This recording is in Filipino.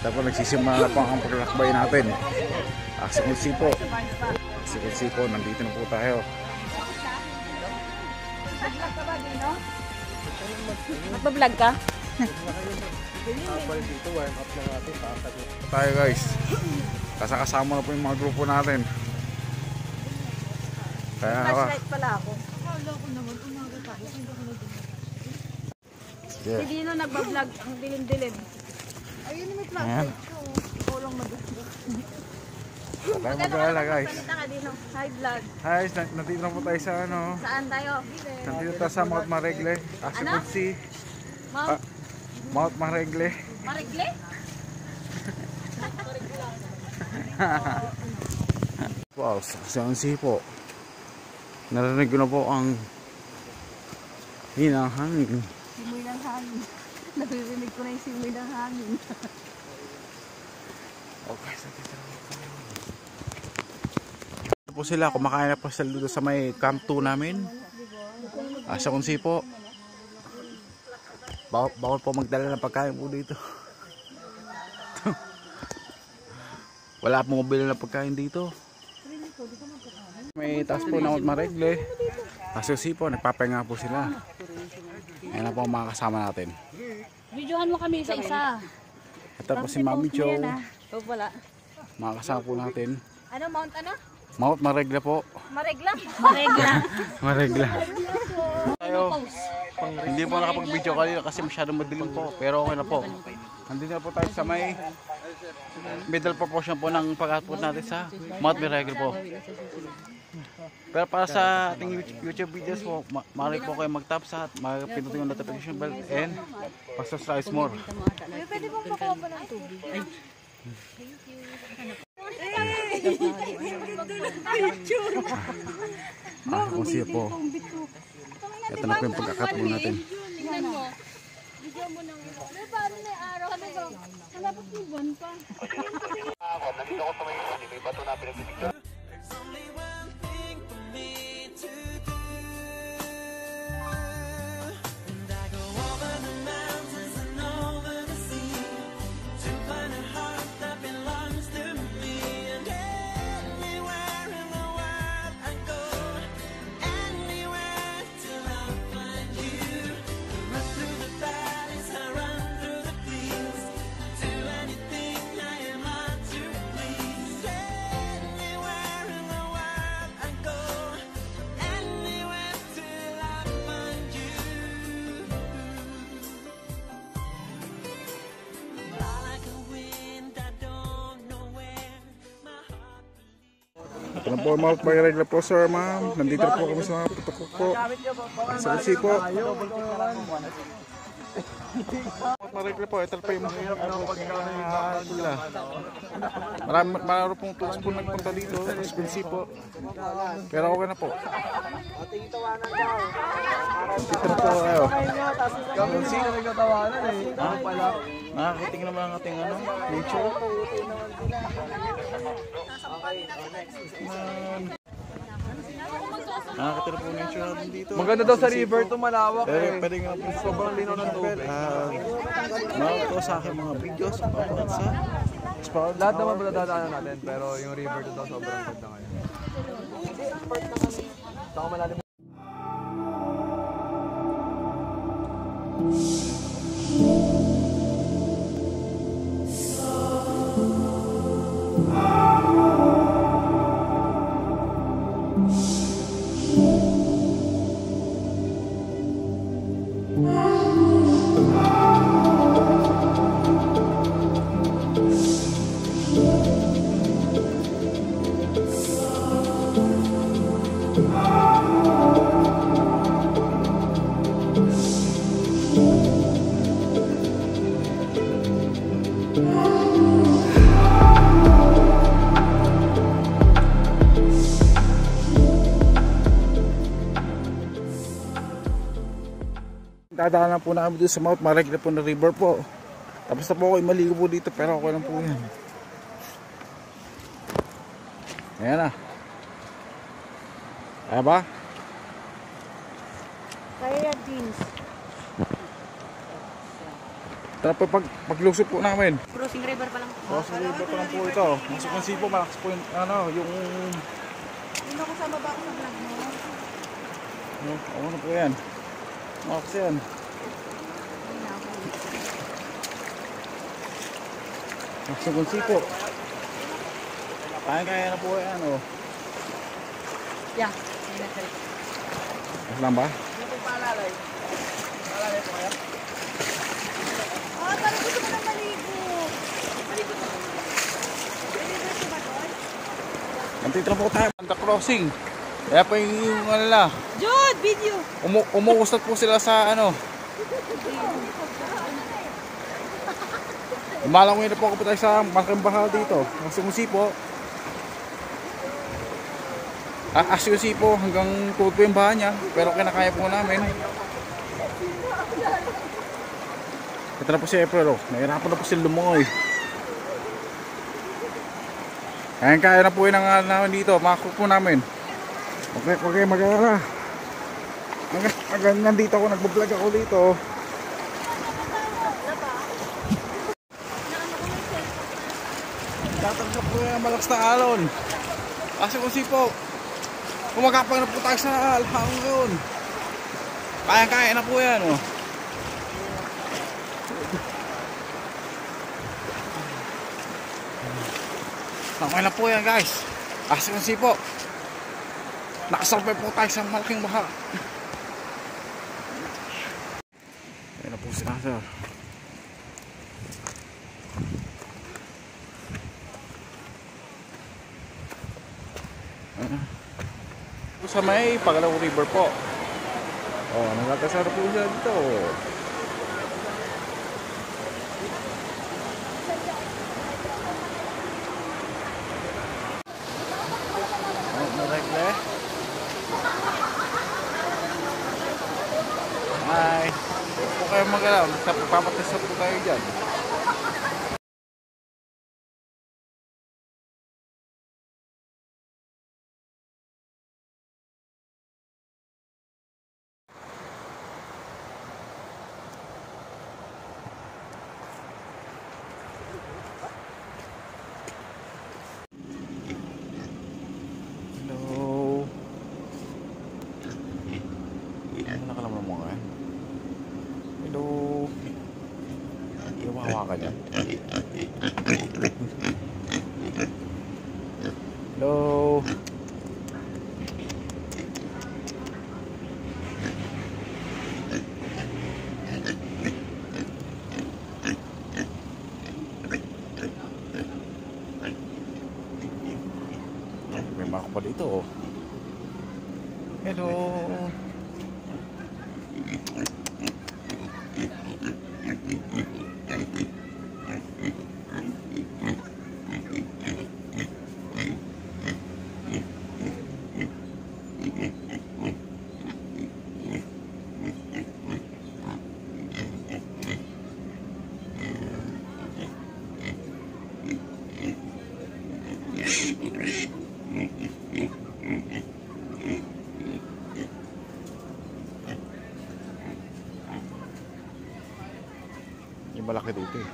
Ito po, nagsisimula na po ang paglalakbay natin. Aksyon Sipo. Aksyon Sipo, nandito na po tayo. Magpa-vlog ka? Tayo guys. Kasama na po yung mga grupo natin. Kaya Flashlight pala ako. yeah. Si Dino nagbablog ang dilim-dilim. Ayun may flashlight ko. Kulong mag-vlog. Tayo mag-alala guys. Salita ka Dino. Hi vlog. Hi, nandito na po tayo sa ano. Saan tayo? Nandito tayo sa Mount Maregle. Aksyon Ano? Mount Maregle. Maregle? Wow, Aksyon Sipo. Narinig ko na po ang hinang hangin. Simoy ng hangin. Naririnig ko na yung simoy ng hangin. Okay, ito po sila, kumakain na po sila dito sa may camp 2 namin. Aksyon Sipo. Bawal po magdala ng pagkain po dito. Wala pong mabili ng pagkain dito. May taas po na Mount Maregle. Aksyon Sipo, nagpapahinga po sila. Ayan na po ang mga kasama natin. Videohan mo kami isa-isa. Ito po si Mami Jo. O wala. Mga kasama po natin. Ano? Mount ano? Mount Maregle po. Maregla? Maregla. Maregla. Tayo. Hindi po nakapag-video kanina kasi masyadong madilim po. Pero okay na po. Nandito na po tayo sa may middle proportion po ng pag-output natin sa Mount Maregle po. Pero para sa ating YouTube videos po, maaari po kayo mag-tap sa at mag-pindutin yung notification bell and pa-subscribe more. Pwede bang makuha pa ng tubig? Ay. Kung siya po. Ito na po yung pagkakatuloy natin. Tingnan mo. Video mo nang paano na araw? Sabi ko, hanapot yung buwan pa. Nandito ako sa may bato na pinagbibigyan. Ito na po Mount Maregle po sir ma'am. Nandito po kami sa mga putok po. Sa Sipo. Mount Maregle po. Ito pa yung mga marami pong tools po nagpunta dito sa Sipo. Pero okay na po. Dito na po kayo. Sino nagtatawanan eh? Nakakating naman ang ating nature. Nakakatira po nature natin dito. Maganda daw sa river to, malawak eh. Pwede nga po Sobrang linaw ng tubig. Mawag po sa akin mga videos about sa spot. Lahat naman dadaanan natin, pero yung river to daw sobrang ganda ngayon. Saka malalim. Dadaanan po namin dito sa Mount Maregle po na river po. Tapos na po ako maligo po dito pero okay lang po yan. Ayan na. Kaya ba? Kaya jeans. Tara po paglusot po namin. Crossing river pa lang. Crossing river pa lang po ito. Masok ng sipo, malakas po yung yung... Hindi ko sama ba ako sa vlog mo? Ano po yan? Malakas yan. Masok ng sipo. Kaya na po yan, oh. Yeah. Mas lang ba? Oh, parang gusto ko nang maligo. Maligo na. Maligo ba doon? Nandito na po tayo. Santa Crossing. Kaya po yung ano na. Jude, video. Umuustat po sila sa ano. Malang na po ako po tayo sa malaking baha dito. Ang sumusipo. Asyusi po hanggang tuod po yung baha niya. Pero kinakaya po namin. Ito na po si April. Nahirapan na po sila lumungoy. Kaya na po yun ang namin dito. Makakot po namin. Okay, mag-alala. Hanggang nandito ako, nagbablog ako dito. Tatanggap po yung malakas na alon. Kasi kung sipo, kumagapang na po tayo sa alhang ngayon. Kaya na po yan, oh. Okay na po yan, guys. Kasi kung sipo, nakasalpay po tayo sa malaking baha. Ayan na po si Nasser. Sa may Pagalaw River po. Oh, nagkakasara po siya dito. Oh, narekle. Hi. Huwag po kayo mag-alaw. Papatesta po tayo dyan. Hawakan yan. Hello. May mark pa dito, oh. Hello. Yung malaki dito, eh.